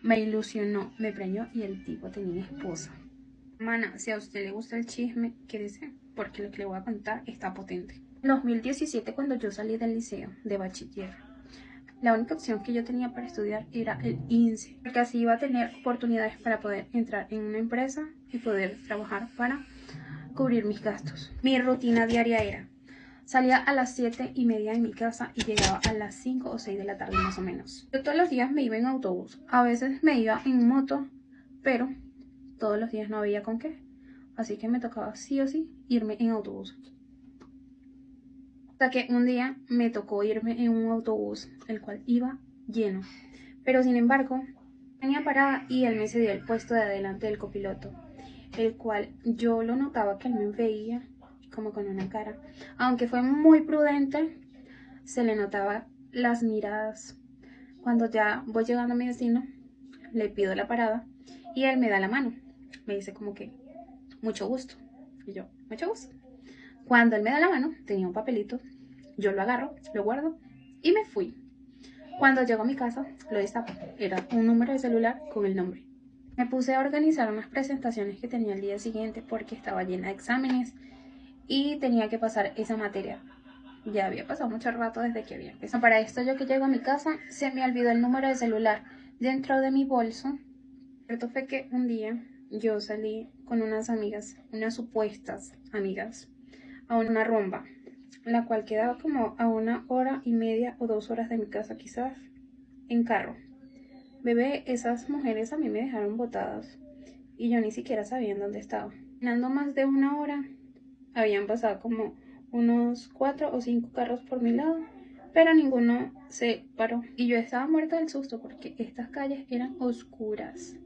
Me ilusionó, me preñó y el tipo tenía esposa. Mana, si a usted le gusta el chisme, quédese, porque lo que le voy a contar está potente. En 2017, cuando yo salí del liceo de bachiller, la única opción que yo tenía para estudiar era el INSE, porque así iba a tener oportunidades para poder entrar en una empresa y poder trabajar para cubrir mis gastos. Mi rutina diaria era: salía a las 7:30 de mi casa y llegaba a las 5 o 6 de la tarde más o menos. Yo todos los días me iba en autobús, a veces me iba en moto, pero todos los días no había con qué, así que me tocaba sí o sí irme en autobús. Hasta que un día me tocó irme en un autobús, el cual iba lleno, pero sin embargo tenía parada y él me cedió el puesto de adelante del copiloto, el cual yo lo notaba que él me veía como con una cara, aunque fue muy prudente, se le notaba las miradas. Cuando ya voy llegando a mi destino, le pido la parada y él me da la mano, me dice como que mucho gusto, y yo, mucho gusto. Cuando él me da la mano, tenía un papelito, yo lo agarro, lo guardo y me fui. Cuando llego a mi casa, lo destapo, era un número de celular con el nombre. Me puse a organizar unas presentaciones que tenía el día siguiente porque estaba llena de exámenes y tenía que pasar esa materia. Ya había pasado mucho rato desde que había empezado. Para esto, yo que llego a mi casa, se me olvidó el número de celular dentro de mi bolso. Cierto fue que un día yo salí con unas amigas, unas supuestas amigas, a una rumba, la cual quedaba como a 1 hora y media o 2 horas de mi casa quizás, en carro. Bebé, esas mujeres a mí me dejaron botadas y yo ni siquiera sabía en dónde estaba. Caminando más de 1 hora, habían pasado como unos 4 o 5 carros por mi lado, pero ninguno se paró. Y yo estaba muerta del susto porque estas calles eran oscuras,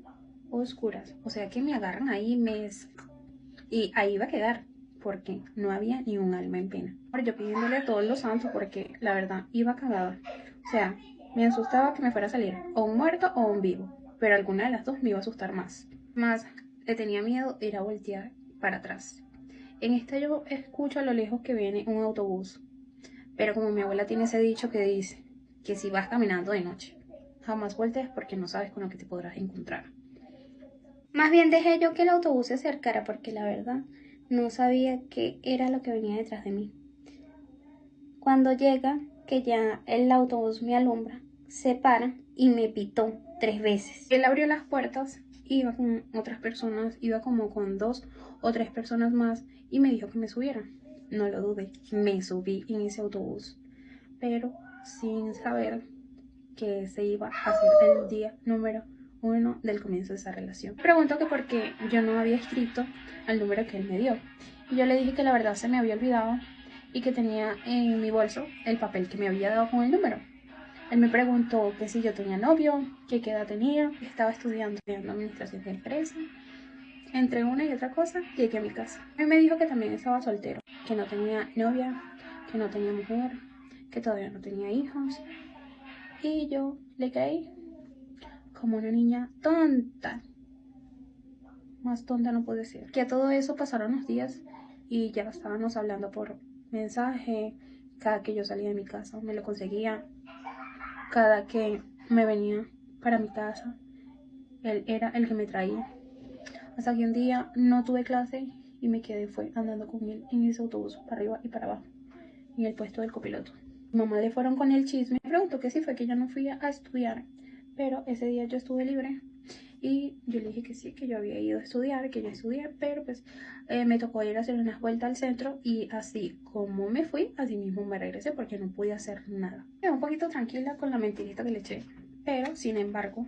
oscuras. O sea que me agarran ahí y ahí iba a quedar, porque no había ni un alma en pena. Ahora yo pidiéndole a todos los santos porque la verdad iba cagada. O sea, me asustaba que me fuera a salir o un muerto o un vivo, pero alguna de las dos me iba a asustar más. Más le tenía miedo era voltear para atrás. En esta yo escucho a lo lejos que viene un autobús, pero como mi abuela tiene ese dicho que dice que si vas caminando de noche, jamás voltees porque no sabes con lo que te podrás encontrar. Más bien dejé yo que el autobús se acercara porque la verdad no sabía qué era lo que venía detrás de mí. Cuando llega, que ya el autobús me alumbra, se para y me pitó 3 veces. Él abrió las puertas, iba con otras personas, iba como con 2 o 3 personas más y me dijo que me subiera. No lo dudé, me subí en ese autobús, pero sin saber que se iba a hacer el día número 1 del comienzo de esa relación. Preguntó que por qué yo no había escrito el número que él me dio. Y yo le dije que la verdad se me había olvidado y que tenía en mi bolso el papel que me había dado con el número. Él me preguntó que si yo tenía novio, que qué edad tenía, que estaba estudiando administración de empresa. Entre una y otra cosa, llegué a mi casa. Él me dijo que también estaba soltero, que no tenía novia, que no tenía mujer, que todavía no tenía hijos. Y yo le caí como una niña tonta. Más tonta no puede ser. Que a todo eso pasaron los días y ya estábamos hablando por mensaje. Cada que yo salía de mi casa me lo conseguía. Cada que me venía para mi casa, él era el que me traía. Hasta que un día no tuve clase y me quedé andando con él en ese autobús para arriba y para abajo, en el puesto del copiloto. Mi mamá le fueron con el chisme. Me preguntó que si fue que yo no fui a estudiar, pero ese día yo estuve libre y yo le dije que sí, que yo había ido a estudiar, que yo estudié, pero pues me tocó ir a hacer unas vueltas al centro y así como me fui, así mismo me regresé porque no pude hacer nada. Quedé un poquito tranquila con la mentirita que le eché, pero sin embargo,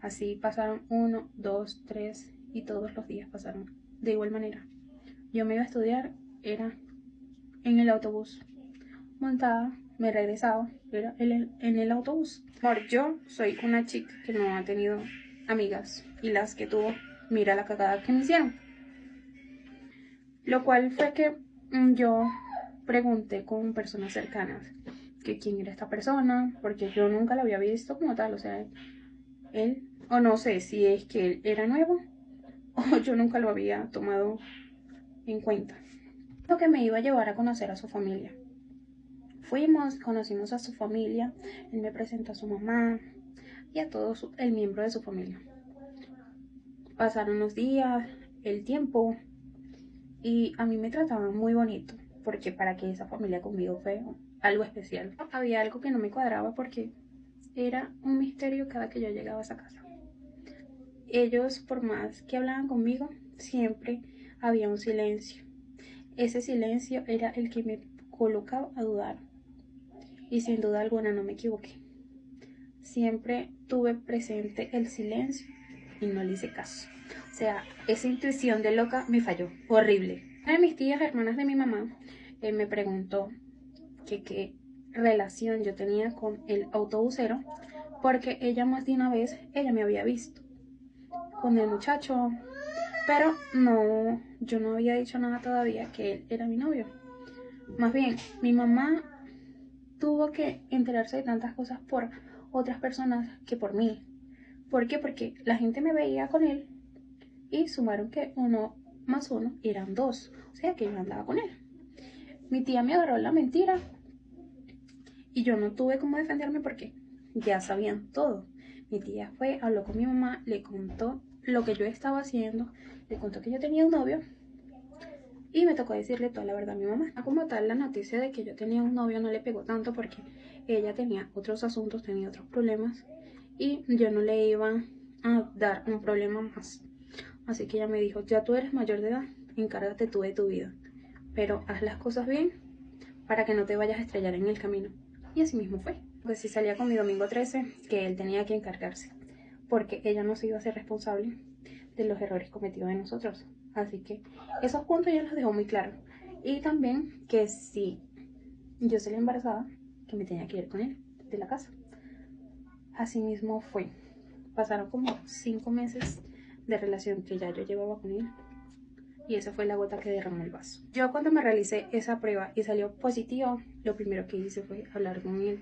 así pasaron 1, 2, 3 y todos los días pasaron de igual manera. Yo me iba a estudiar, era en el autobús, montada, me regresaba, era en el autobús. Por yo soy una chica que no ha tenido amigas y las que tuvo, mira la cagada que me hicieron. Lo cual fue que yo pregunté con personas cercanas que quién era esta persona, porque yo nunca la había visto como tal, o sea, él, o no sé si es que él era nuevo o yo nunca lo había tomado en cuenta. Lo que me iba a llevar a conocer a su familia. Fuimos, conocimos a su familia, él me presentó a su mamá y a todo el miembro de su familia. Pasaron los días, el tiempo, y a mí me trataban muy bonito, porque para que esa familia conmigo fue algo especial. Había algo que no me cuadraba porque era un misterio cada que yo llegaba a esa casa. Ellos, por más que hablaban conmigo, siempre había un silencio. Ese silencio era el que me colocaba a dudar. Y sin duda alguna no me equivoqué. Siempre tuve presente el silencio y no le hice caso. O sea, esa intuición de loca me falló. Horrible. Una de mis tías, hermanas de mi mamá, me preguntó que qué relación yo tenía con el autobusero, porque ella más de una vez, ella me había visto con el muchacho, pero no, yo no había dicho nada todavía que él era mi novio. Más bien, mi mamá tuvo que enterarse de tantas cosas por otras personas que por mí. ¿Por qué? Porque la gente me veía con él y sumaron que 1 más 1 eran 2. O sea que yo andaba con él. Mi tía me agarró la mentira y yo no tuve cómo defenderme porque ya sabían todo. Mi tía fue, habló con mi mamá, le contó lo que yo estaba haciendo, le contó que yo tenía un novio y me tocó decirle toda la verdad a mi mamá. Como tal, la noticia de que yo tenía un novio no le pegó tanto porque ella tenía otros asuntos, tenía otros problemas y yo no le iba a dar un problema más. Así que ella me dijo, ya tú eres mayor de edad, encárgate tú de tu vida, pero haz las cosas bien para que no te vayas a estrellar en el camino. Y así mismo fue. Pues sí salía con mi domingo 13, que él tenía que encargarse, porque ella no se iba a ser responsable de los errores cometidos de nosotros. Así que esos puntos ya los dejó muy claro. Y también que si yo salía embarazada, que me tenía que ir con él de la casa. Así mismo fue. Pasaron como 5 meses de relación que ya yo llevaba con él. Y esa fue la gota que derramó el vaso. Yo cuando me realicé esa prueba y salió positivo, lo primero que hice fue hablar con él,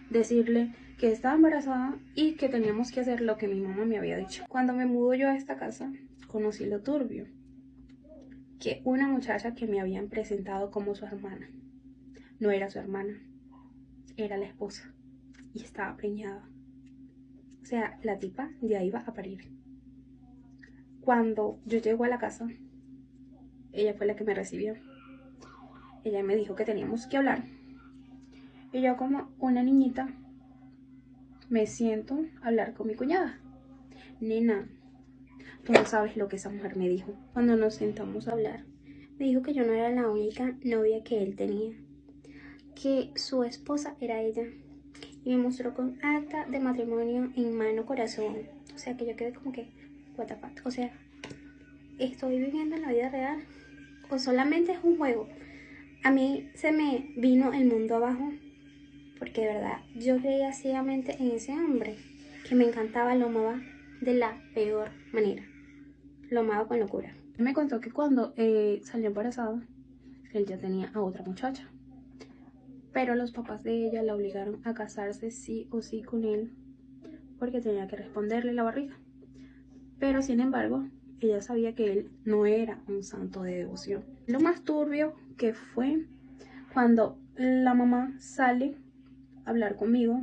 decirle que estaba embarazada y que teníamos que hacer lo que mi mamá me había dicho. Cuando me mudo yo a esta casa, conocí lo turbio, que una muchacha que me habían presentado como su hermana, no era su hermana, era la esposa y estaba preñada. O sea, la tipa ya iba a parir. Cuando yo llego a la casa, ella fue la que me recibió. Ella me dijo que teníamos que hablar. Y yo como una niñita me siento a hablar con mi cuñada. Nena, tú no sabes lo que esa mujer me dijo. Cuando nos sentamos a hablar, me dijo que yo no era la única novia que él tenía, que su esposa era ella. Y me mostró con acta de matrimonio en mano corazón. O sea que yo quedé como que, what the fuck. O sea, ¿estoy viviendo en la vida real o solamente es un juego? A mí se me vino el mundo abajo, porque de verdad yo creía ciegamente en ese hombre que me encantaba, lo amaba de la peor manera, lo amaba con locura. Me contó que cuando salió embarazada, él ya tenía a otra muchacha, pero los papás de ella la obligaron a casarse sí o sí con él porque tenía que responderle la barriga. Pero sin embargo, ella sabía que él no era un santo de devoción. Lo más turbio que fue cuando la mamá sale a hablar conmigo,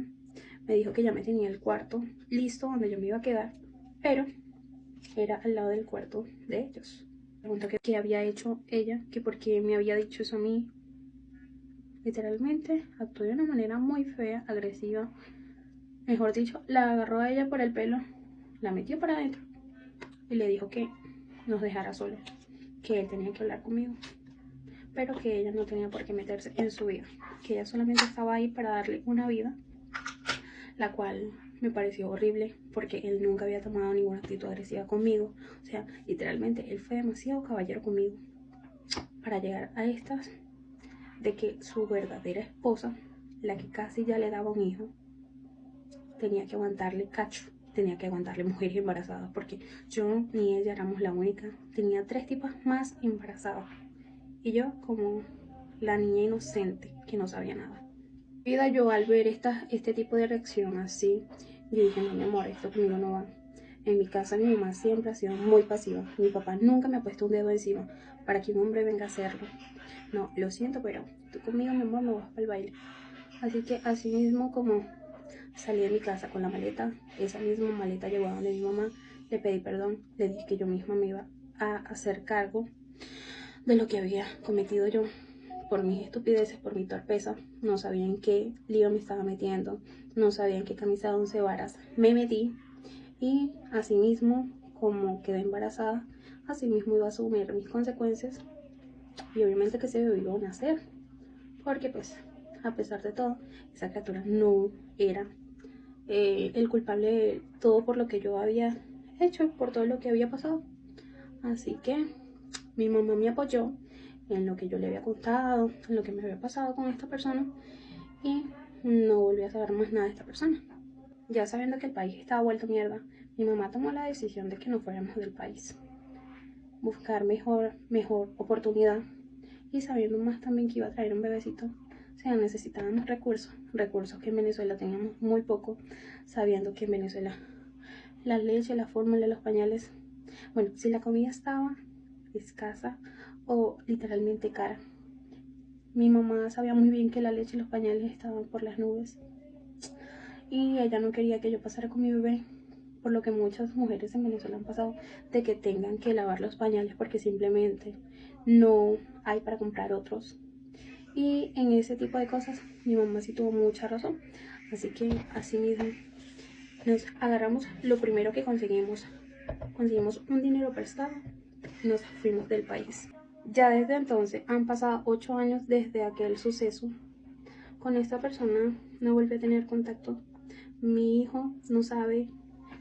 me dijo que ya me tenía el cuarto listo donde yo me iba a quedar, pero era al lado del cuarto de ellos. Preguntó que qué había hecho ella, que por qué me había dicho eso a mí. Literalmente actuó de una manera muy fea, agresiva. Mejor dicho, la agarró a ella por el pelo, la metió para adentro y le dijo que nos dejara solos, que él tenía que hablar conmigo, pero que ella no tenía por qué meterse en su vida, que ella solamente estaba ahí para darle una vida, la cual me pareció horrible porque él nunca había tomado ninguna actitud agresiva conmigo. O sea, literalmente él fue demasiado caballero conmigo para llegar a estas de que su verdadera esposa, la que casi ya le daba un hijo, tenía que aguantarle cacho, tenía que aguantarle mujeres embarazadas, porque yo ni ella éramos la única. Tenía 3 tipas más embarazadas y yo como la niña inocente que no sabía nada. Vida, yo al ver este tipo de reacción así, yo dije, no, mi amor, esto conmigo no va. En mi casa mi mamá siempre ha sido muy pasiva. Mi papá nunca me ha puesto un dedo encima para que un hombre venga a hacerlo. No, lo siento, pero tú conmigo, mi amor, no vas para el baile. Así que así mismo como salí de mi casa con la maleta. Esa misma maleta llegó a donde mi mamá, le pedí perdón, le dije que yo misma me iba a hacer cargo de lo que había cometido yo por mis estupideces, por mi torpeza. No sabía en qué lío me estaba metiendo, no sabía en qué camisa de 11 varas me metí, y asimismo, como quedé embarazada, asimismo iba a asumir mis consecuencias, y obviamente que se me iba a nacer, porque pues a pesar de todo, esa criatura no era el culpable de todo por lo que yo había hecho, por todo lo que había pasado. Así que mi mamá me apoyó en lo que yo le había contado, en lo que me había pasado con esta persona, y no volví a saber más nada de esta persona. Ya sabiendo que el país estaba vuelto mierda, mi mamá tomó la decisión de que nos fuéramos del país, buscar mejor oportunidad, y sabiendo más también que iba a traer un bebecito, o sea, necesitábamos recursos que en Venezuela teníamos muy poco, sabiendo que en Venezuela la leche, la fórmula, los pañales, bueno, si la comida estaba escasa o literalmente cara. Mi mamá sabía muy bien que la leche y los pañales estaban por las nubes, y ella no quería que yo pasara con mi bebé, por lo que muchas mujeres en Venezuela han pasado, de que tengan que lavar los pañales porque simplemente no hay para comprar otros. Y en ese tipo de cosas mi mamá sí tuvo mucha razón. Así que así mismo nos agarramos lo primero que conseguimos un dinero prestado y nos fuimos del país. Ya desde entonces han pasado 8 años desde aquel suceso. Con esta persona no volví a tener contacto. Mi hijo no sabe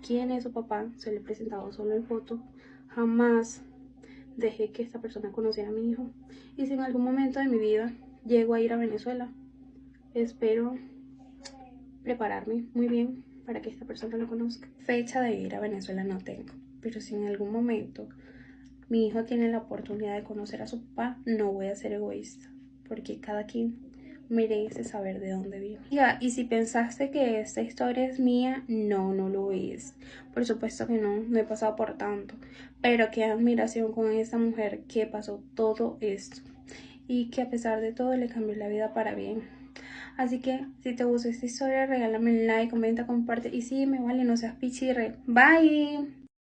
quién es su papá, se le he presentado solo en foto. Jamás dejé que esta persona conociera a mi hijo. Y si en algún momento de mi vida llego a ir a Venezuela, espero prepararme muy bien para que esta persona lo conozca. Fecha de ir a Venezuela no tengo, pero si en algún momento mi hijo tiene la oportunidad de conocer a su papá, no voy a ser egoísta, porque cada quien merece saber de dónde viene. Y si pensaste que esta historia es mía, no, no lo es. Por supuesto que no, no he pasado por tanto. Pero qué admiración con esta mujer que pasó todo esto y que a pesar de todo le cambió la vida para bien. Así que si te gustó esta historia, regálame un like, comenta, comparte y sígueme, vale, no seas pichirre. Bye.